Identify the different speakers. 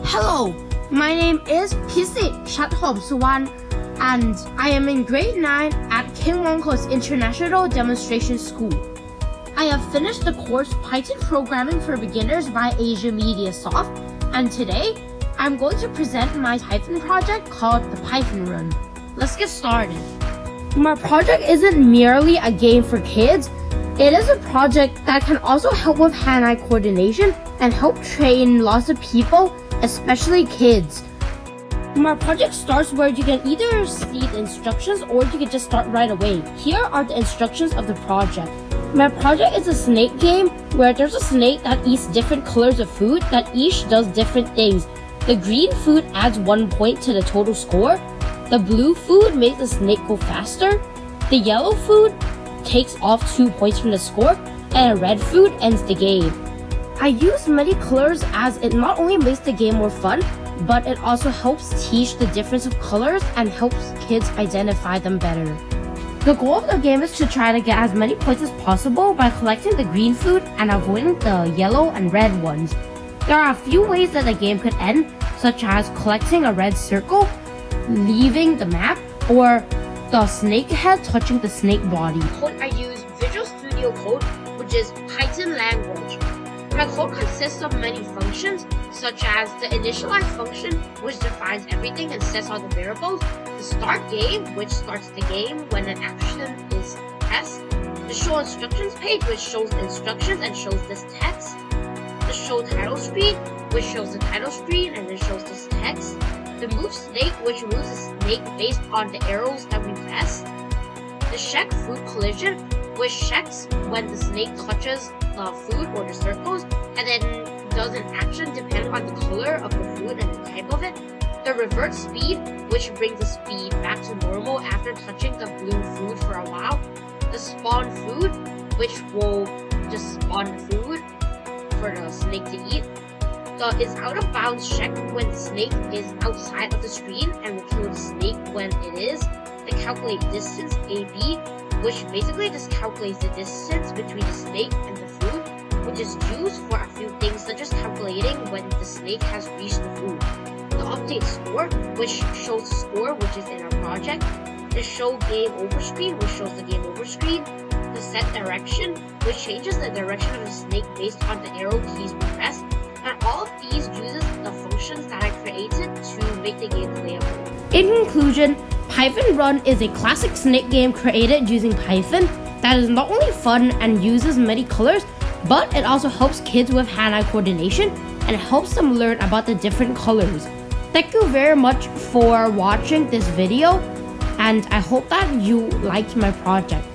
Speaker 1: Hello, my name is Pisit Chathom Suwan and I am in grade 9 at King Wonko's International Demonstration School. I have finished the course Python Programming for Beginners by Asia Media Soft, and today I'm going to present my Python project called the Python Run. Let's get started. My project isn't merely a game for kids. It is a project that can also help with hand-eye coordination and help train lots of people, especially kids. My project starts where you can either see the instructions or you can just start right away. Here are the instructions of the project. My project is a snake game where there's a snake that eats different colors of food that each does different things. The green food adds 1 point to the total score. The blue food makes the snake go faster. The yellow food takes off 2 points from the score, and a red food ends the game. I use many colors as it not only makes the game more fun, but it also helps teach the difference of colors and helps kids identify them better. The goal of the game is to try to get as many points as possible by collecting the green food and avoiding the yellow and red ones. There are a few ways that the game could end, such as collecting a red circle, leaving the map, or the snake head touching the snake body. I use Visual Studio Code, which is Python language. My code consists of many functions, such as the initialize function, which defines everything and sets all the variables, the start game, which starts the game when an action is pressed, the show instructions page, which shows the instructions and shows this text, the show title screen, which shows the title screen and then shows this text, the move snake, which moves the snake based on the arrows that we press, the check food collision, which checks when the snake touches the food or the circles and then does an action depending on the color of the food and the type of it, the revert speed, which brings the speed back to normal after touching the blue food for a while, the spawn food, which will just spawn the food for the snake to eat, the is out of bounds check when the snake is outside of the screen and will kill the snake when it is, the calculate distance AB, which basically just calculates the distance between the snake and the food, which is used for a few things such as calculating when the snake has reached the food. The update score, which shows the score which is in our project. The show game over screen, which shows the game over screen. The set direction, which changes the direction of the snake based on the arrow keys we press. And all of these uses the functions that I created to make the game playable. In conclusion, Python Run is a classic snake game created using Python that is not only fun and uses many colors, but it also helps kids with hand-eye coordination and helps them learn about the different colors. Thank you very much for watching this video, and I hope that you liked my project.